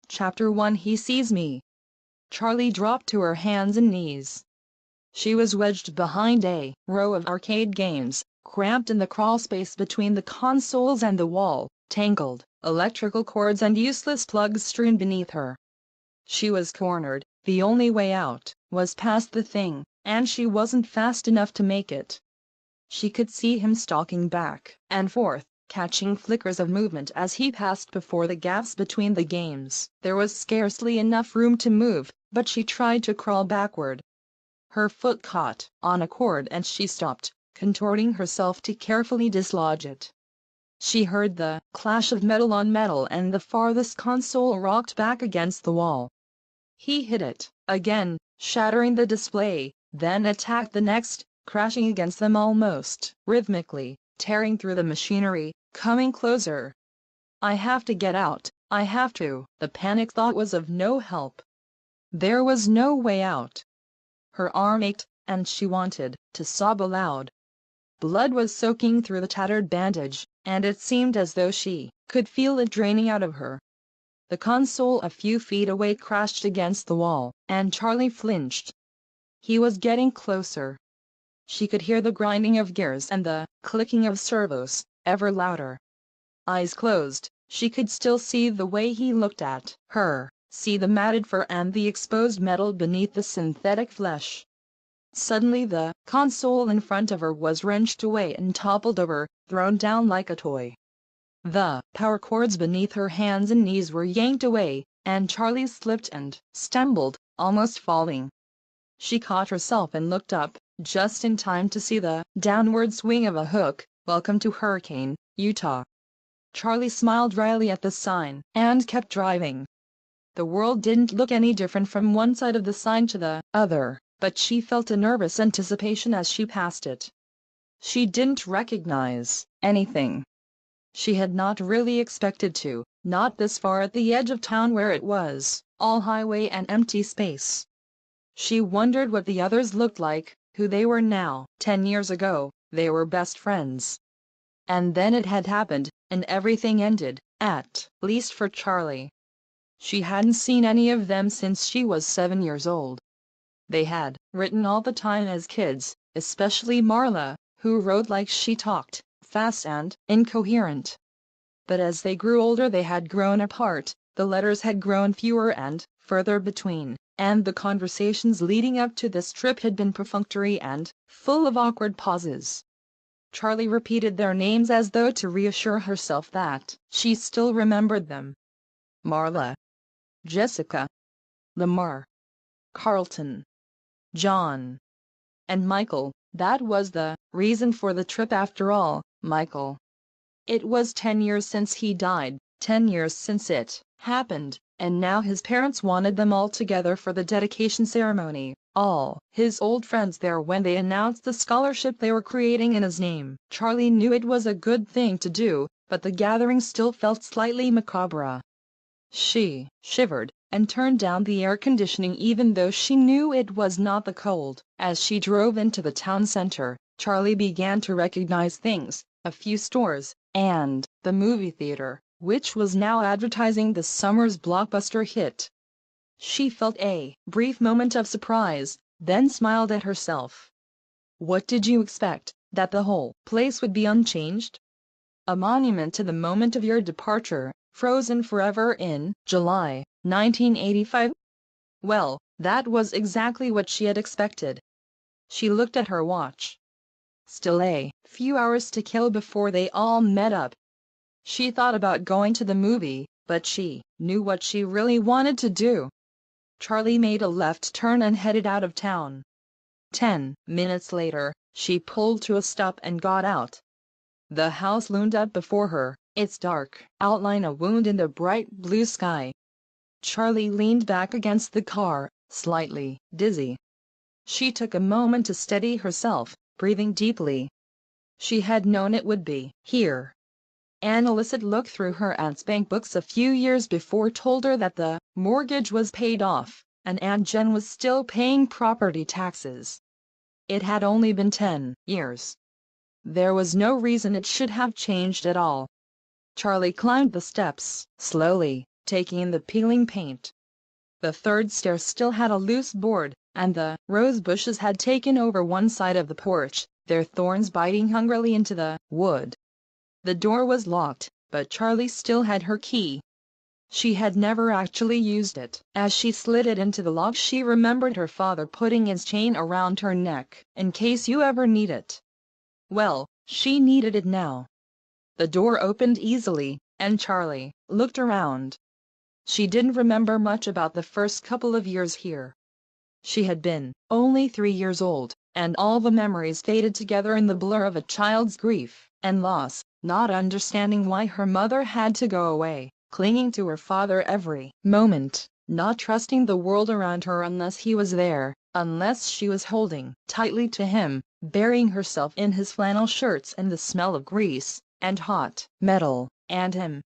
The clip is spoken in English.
Chapter 1 He Sees Me. Charlie dropped to her hands and knees. She was wedged behind a row of arcade games, cramped in the crawl space between the consoles and the wall, tangled electrical cords and useless plugs strewn beneath her. She was cornered. The only way out was past the thing, and she wasn't fast enough to make it. She could see him stalking back and forth, catching flickers of movement as he passed before the gaps between the games. There was scarcely enough room to move, but she tried to crawl backward. Her foot caught on a cord and she stopped, contorting herself to carefully dislodge it. She heard the clash of metal on metal and the farthest console rocked back against the wall. He hit it again, shattering the display, then attacked the next, crashing against them almost rhythmically, tearing through the machinery, coming closer. I have to get out, I have to. The panic thought was of no help. There was no way out. Her arm ached, and she wanted to sob aloud. Blood was soaking through the tattered bandage, and it seemed as though she could feel it draining out of her. The console a few feet away crashed against the wall, and Charlie flinched. He was getting closer. She could hear the grinding of gears and the clicking of servos, ever louder. Eyes closed, she could still see the way he looked at her, see the matted fur and the exposed metal beneath the synthetic flesh. Suddenly the console in front of her was wrenched away and toppled over, thrown down like a toy. The power cords beneath her hands and knees were yanked away, and Charlie slipped and stumbled, almost falling. She caught herself and looked up, just in time to see the downward swing of a hook. Welcome to Hurricane, Utah. Charlie smiled dryly at the sign, and kept driving. The world didn't look any different from one side of the sign to the other, but she felt a nervous anticipation as she passed it. She didn't recognize anything. She had not really expected to, not this far at the edge of town where it was all highway and empty space. She wondered what the others looked like, who they were now. 10 years ago, they were best friends. And then it had happened, and everything ended, at least for Charlie. She hadn't seen any of them since she was 7 years old. They had written all the time as kids, especially Marla, who wrote like she talked, fast and incoherent. But as they grew older they had grown apart, the letters had grown fewer and further between, and the conversations leading up to this trip had been perfunctory and full of awkward pauses. Charlie repeated their names as though to reassure herself that she still remembered them. Marla, Jessica, Lamar, Carlton, John, and Michael. That was the reason for the trip after all, Michael. It was 10 years since he died, 10 years since it happened, and now his parents wanted them all together for the dedication ceremony, all his old friends there when they announced the scholarship they were creating in his name. Charlie knew it was a good thing to do, but the gathering still felt slightly macabre. She shivered and turned down the air conditioning even though she knew it was not the cold. As she drove into the town center, Charlie began to recognize things, a few stores, and the movie theater, which was now advertising the summer's blockbuster hit. She felt a brief moment of surprise, then smiled at herself. What did you expect, that the whole place would be unchanged? A monument to the moment of your departure, frozen forever in July 1985? Well, that was exactly what she had expected. She looked at her watch. Still a few hours to kill before they all met up. She thought about going to the movie, but she knew what she really wanted to do. Charlie made a left turn and headed out of town. 10 minutes later, she pulled to a stop and got out. The house loomed up before her, its dark outline a wound in the bright blue sky. Charlie leaned back against the car, slightly dizzy. She took a moment to steady herself, breathing deeply. She had known it would be here. An illicit look through her aunt's bank books a few years before told her that the mortgage was paid off, and Aunt Jen was still paying property taxes. It had only been 10 years. There was no reason it should have changed at all. Charlie climbed the steps, slowly, taking the peeling paint. The third stair still had a loose board, and the rose bushes had taken over one side of the porch, their thorns biting hungrily into the wood. The door was locked, but Charlie still had her key. She had never actually used it. As she slid it into the lock, she remembered her father putting his chain around her neck, in case you ever need it. Well, she needed it now. The door opened easily, and Charlie looked around. She didn't remember much about the first couple of years here. She had been only 3 years old, and all the memories faded together in the blur of a child's grief and loss, not understanding why her mother had to go away, clinging to her father every moment, not trusting the world around her unless he was there, unless she was holding tightly to him, burying herself in his flannel shirts and the smell of grease and hot metal and him.